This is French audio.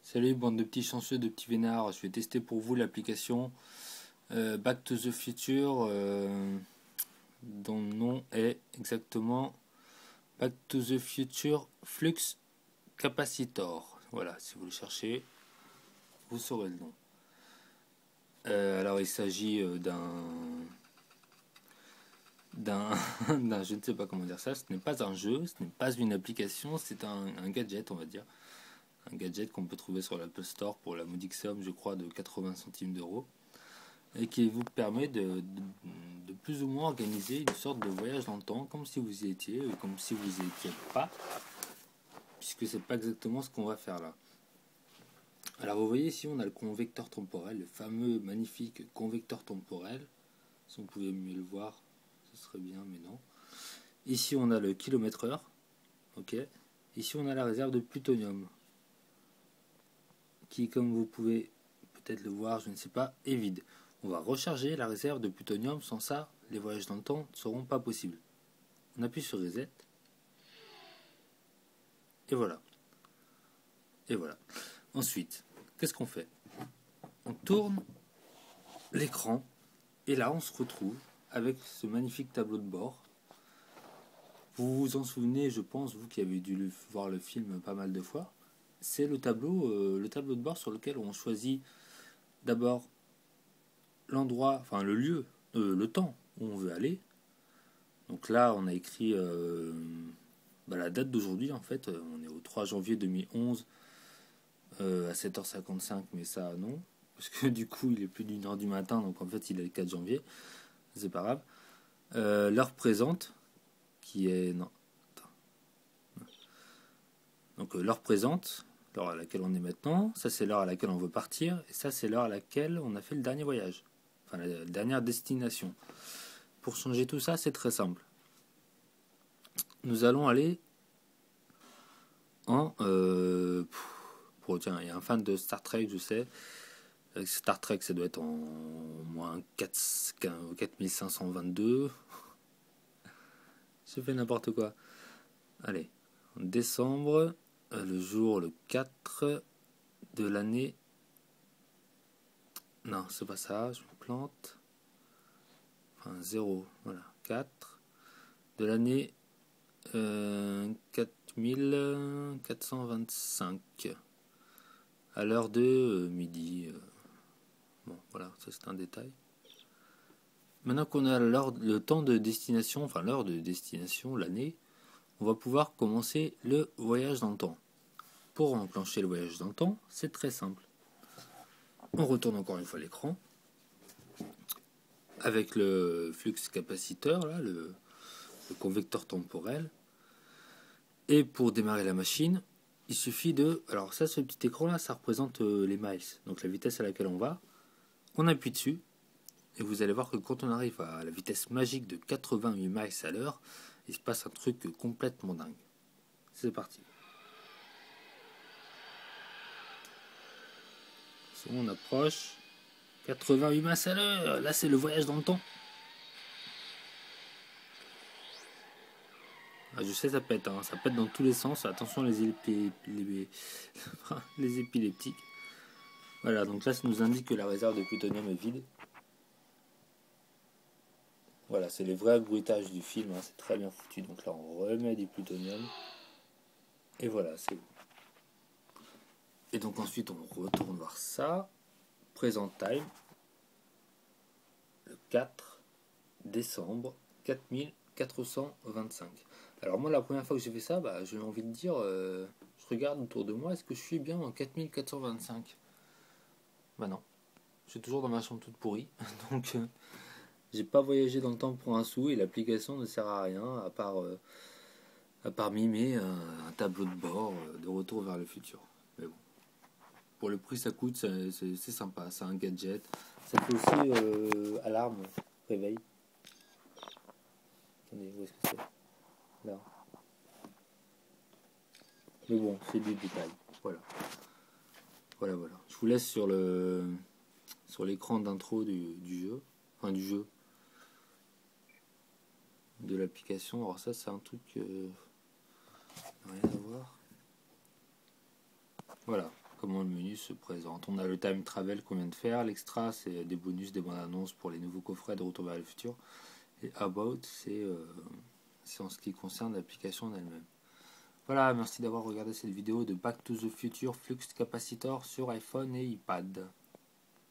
Salut bande de petits chanceux, de petits vénards, je vais tester pour vous l'application Back to the Future dont le nom est exactement Back to the Future Flux Capacitor. Voilà, si vous le cherchez, vous saurez le nom. Alors il s'agit je ne sais pas comment dire ça, ce n'est pas un jeu, ce n'est pas une application, c'est un gadget, on va dire. Un gadget qu'on peut trouver sur l'Apple Store pour la modique somme, je crois, de 80 centimes d'euros, et qui vous permet de plus ou moins organiser une sorte de voyage dans le temps, comme si vous y étiez ou comme si vous y étiez pas, puisque c'est pas exactement ce qu'on va faire là. Alors vous voyez ici on a le convecteur temporel, le fameux magnifique convecteur temporel. Si on pouvait mieux le voir, ce serait bien, mais non. Ici on a le kilomètre-heure, ok. Ici on a la réserve de plutonium, qui, comme vous pouvez peut-être le voir, je ne sais pas, est vide. On va recharger la réserve de plutonium, sans ça, les voyages dans le temps ne seront pas possibles. On appuie sur Reset. Et voilà. Et voilà. Ensuite, qu'est-ce qu'on fait? On tourne l'écran, et là on se retrouve avec ce magnifique tableau de bord. Vous vous en souvenez, je pense, vous qui avez dû voir le film pas mal de fois. C'est le tableau de bord sur lequel on choisit d'abord l'endroit, enfin le lieu, le temps où on veut aller. Donc là, on a écrit la date d'aujourd'hui, en fait. On est au 3 janvier 2011 à 7h55, mais ça, non. Parce que du coup, il est plus d'1h du matin, donc en fait, il est le 4 janvier. C'est pas grave. L'heure présente, qui est... Non. Donc l'heure présente, l'heure à laquelle on est maintenant, ça c'est l'heure à laquelle on veut partir, et ça c'est l'heure à laquelle on a fait le dernier voyage. Enfin, la dernière destination. Pour changer tout ça, c'est très simple. Nous allons aller en... tiens, il y a un fan de Star Trek, je sais. Avec Star Trek, ça doit être en moins 4522. J'ai fait n'importe quoi. Allez, en décembre, le jour le 4 de l'année... Non, c'est pas ça, je me plante. Enfin, 0, voilà, 4 de l'année 4425 à l'heure de midi. Bon, voilà, ça c'est un détail. Maintenant qu'on a le temps de destination, enfin l'heure de destination, l'année, on va pouvoir commencer le voyage dans le temps. Pour enclencher le voyage dans le temps, c'est très simple. On retourne encore une fois l'écran avec le flux capaciteur, là, le convecteur temporel. Et pour démarrer la machine, il suffit de... Alors ça, ce petit écran là, ça représente les miles, donc la vitesse à laquelle on va. On appuie dessus, et vous allez voir que quand on arrive à la vitesse magique de 88 miles à l'heure, il se passe un truc complètement dingue. C'est parti. C'est bon, on approche. 88 miles à l'heure, là c'est le voyage dans le temps. Ah, je sais, ça pète, hein. Ça pète dans tous les sens. Attention les épileptiques. Voilà, donc là ça nous indique que la réserve de plutonium est vide. Voilà, c'est les vrais bruitages du film, hein. C'est très bien foutu. Donc là on remet du plutonium. Et voilà, c'est bon. Et donc ensuite on retourne voir ça. Present time. Le 4 décembre 4425. Alors moi la première fois que j'ai fait ça, j'ai envie de dire, je regarde autour de moi, est-ce que je suis bien en 4425? Bah non, je suis toujours dans ma chambre toute pourrie, donc j'ai pas voyagé dans le temps pour un sou et l'application ne sert à rien à part mimer un tableau de bord de retour vers le futur. Mais bon, pour le prix ça coûte, c'est sympa, c'est un gadget. Ça fait aussi alarme, réveil. Attendez, où est-ce que c'est? Là. Mais bon, c'est du détail. Voilà. Voilà. Je vous laisse sur l'écran d'intro du jeu. Enfin, du jeu. De l'application. Alors ça, c'est un truc... rien à voir. Voilà. comment le menu se présente. On a le time travel qu'on vient de faire. L'extra, c'est des bonus, des bandes annonces pour les nouveaux coffrets de Retour vers le futur. Et About, c'est en ce qui concerne l'application en elle-même. Voilà, merci d'avoir regardé cette vidéo de Back to the Future Flux Capacitor sur iPhone et iPad.